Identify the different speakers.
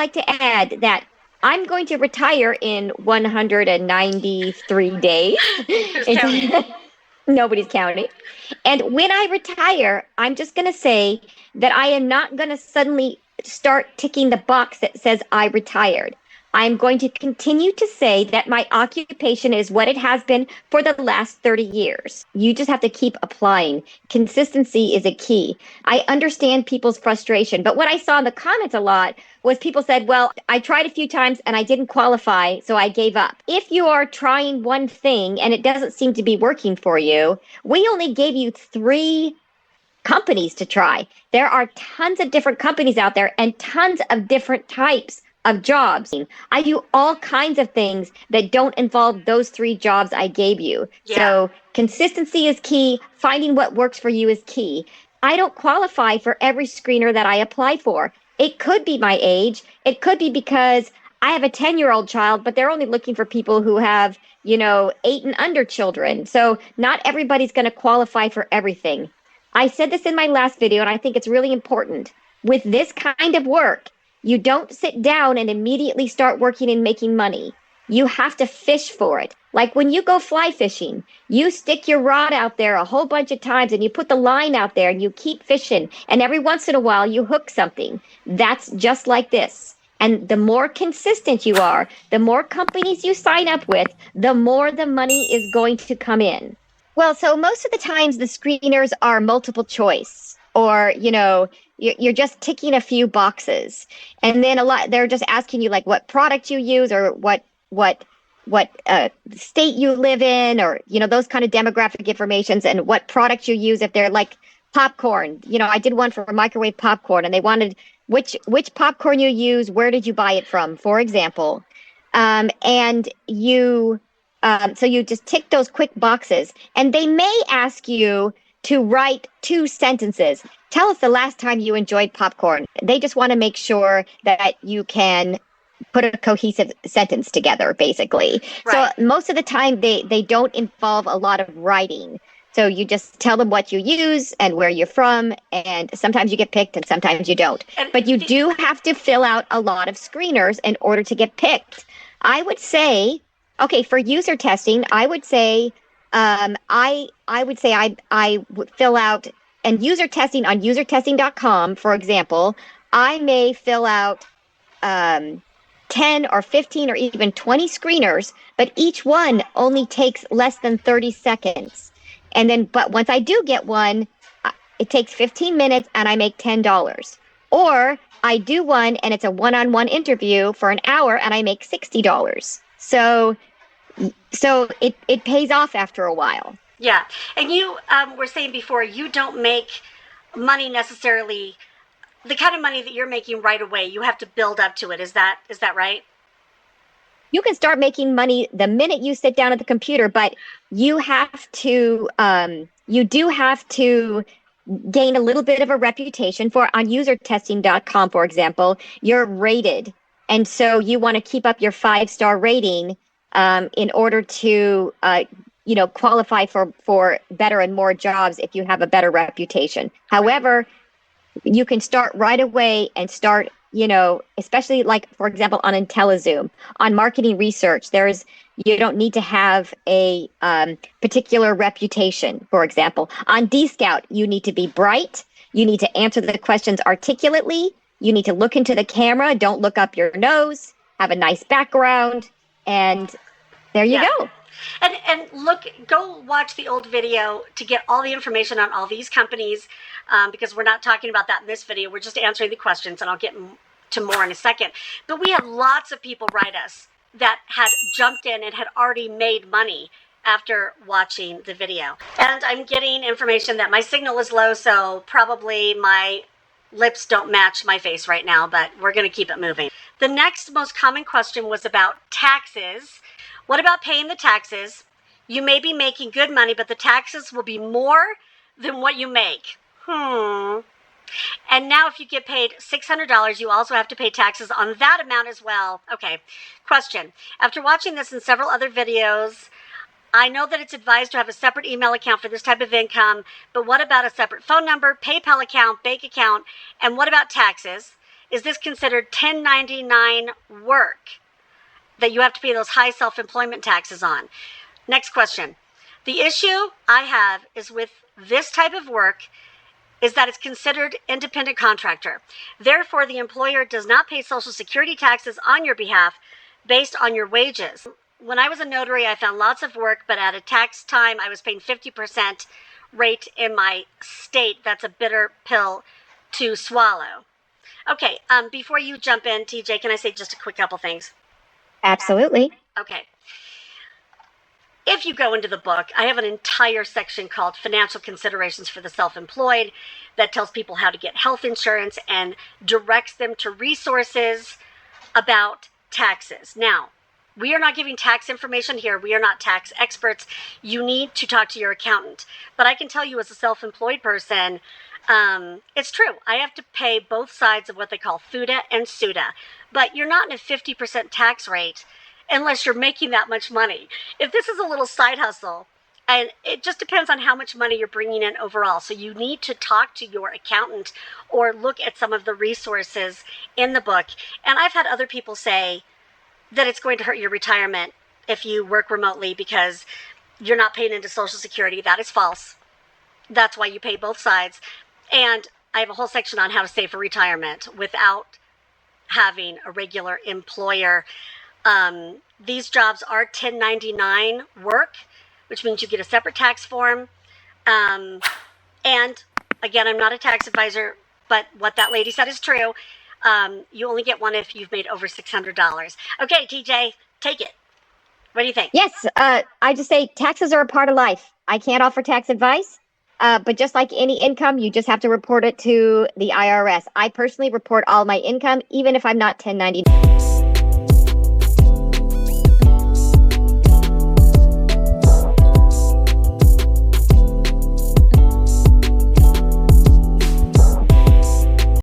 Speaker 1: like to add that I'm going to retire in 193 days.
Speaker 2: Who's counting?
Speaker 1: Nobody's counting. And when I retire, I'm just going to say that I am not going to suddenly start ticking the box that says I retired. I'm going to continue to say that my occupation is what it has been for the last 30 years. You just have to keep applying. Consistency is a key. I understand people's frustration, but what I saw in the comments a lot was people said, well, I tried a few times and I didn't qualify, so I gave up. If you are trying one thing and it doesn't seem to be working for you, we only gave you 3 companies to try. There are tons of different companies out there and tons of different types of jobs. I do all kinds of things that don't involve those 3 jobs I gave you.
Speaker 2: Yeah.
Speaker 1: So consistency is key. Finding what works for you is key. I don't qualify for every screener that I apply for. It could be my age. It could be because I have a 10-year-old child, but they're only looking for people who have, 8 and under children. So not everybody's going to qualify for everything. I said this in my last video, and I think it's really important. With this kind of work, you don't sit down and immediately start working and making money. You have to fish for it. Like when you go fly fishing, you stick your rod out there a whole bunch of times and you put the line out there and you keep fishing. And every once in a while you hook something. That's just like this. And the more consistent you are, the more companies you sign up with, the more the money is going to come in. Well, so most of the times the screeners are multiple choice, or, you're just ticking a few boxes. And then they're just asking you like what product you use or what state you live in, or, those kind of demographic informations, and what product you use. If they're like popcorn, I did one for microwave popcorn and they wanted which popcorn you use, where did you buy it from, for example. And you, so you just tick those quick boxes, and they may ask you to write 2 sentences. Tell us the last time you enjoyed popcorn. They just want to make sure that you can put a cohesive sentence together, basically.
Speaker 2: Right.
Speaker 1: So most of the time they don't involve a lot of writing. So you just tell them what you use and where you're from, and sometimes you get picked and sometimes you don't. But you do have to fill out a lot of screeners in order to get picked. I would say, okay, for user testing, I would say I would fill out, and user testing on usertesting.com, for example, I may fill out 10 or 15 or even 20 screeners, but each one only takes less than 30 seconds. And then, but once I do get one, it takes 15 minutes and I make $10. Or I do one and it's a one-on-one interview for an hour and I make $60. So it pays off after a while.
Speaker 2: Yeah. And you were saying before, you don't make money necessarily the kind of money that you're making right away. You have to build up to it. Is that right?
Speaker 1: You can start making money the minute you sit down at the computer, but you have to, you do have to gain a little bit of a reputation. For on usertesting.com, for example, you're rated. And so you want to keep up your 5-star rating in order to, qualify for better and more jobs if you have a better reputation. However, you can start right away and start, especially like, for example, on IntelliZoom, on marketing research, you don't need to have a particular reputation, for example. On DScout, you need to be bright. You need to answer the questions articulately. You need to look into the camera. Don't look up your nose. Have a nice background. And there you go.
Speaker 2: And go watch the old video to get all the information on all these companies, because we're not talking about that in this video. We're just answering the questions, and I'll get to more in a second. But we had lots of people write us that had jumped in and had already made money after watching the video. And I'm getting information that my signal is low, so probably my lips don't match my face right now, but we're going to keep it moving. The next most common question was about taxes. What about paying the taxes? You may be making good money, but the taxes will be more than what you make. And now if you get paid $600, you also have to pay taxes on that amount as well. Okay, question. After watching this and several other videos, I know that it's advised to have a separate email account for this type of income, but what about a separate phone number, PayPal account, bank account, and what about taxes? is this considered 1099 work that you have to pay those high self-employment taxes on? Next question. The issue I have is with this type of work is that it's considered independent contractor. Therefore, the employer does not pay Social Security taxes on your behalf based on your wages. When I was a notary, I found lots of work, but at a tax time, I was paying 50% rate in my state. That's a bitter pill to swallow. Okay, before you jump in, TJ, can I say just a quick couple things?
Speaker 1: Absolutely.
Speaker 2: Okay. If you go into the book, I have an entire section called Financial Considerations for the Self-Employed that tells people how to get health insurance and directs them to resources about taxes. Now, we are not giving tax information here. We are not tax experts. You need to talk to your accountant. But I can tell you as a self-employed person, it's true. I have to pay both sides of what they call FUTA and SUTA. But you're not in a 50% tax rate unless you're making that much money. If this is a little side hustle, and it just depends on how much money you're bringing in overall. So you need to talk to your accountant or look at some of the resources in the book. And I've had other people say that it's going to hurt your retirement if you work remotely because you're not paying into Social Security. That is false. That's why you pay both sides. And I have a whole section on how to save for retirement without having a regular employer. These jobs are 1099 work, which means you get a separate tax form. And again, I'm not a tax advisor, but what that lady said is true. You only get one if you've made over $600. Okay, TJ, take it. What do you think?
Speaker 1: Yes, I just say taxes are a part of life. I can't offer tax advice, but just like any income, you just have to report it to the IRS. I personally report all my income, even if I'm not 1099.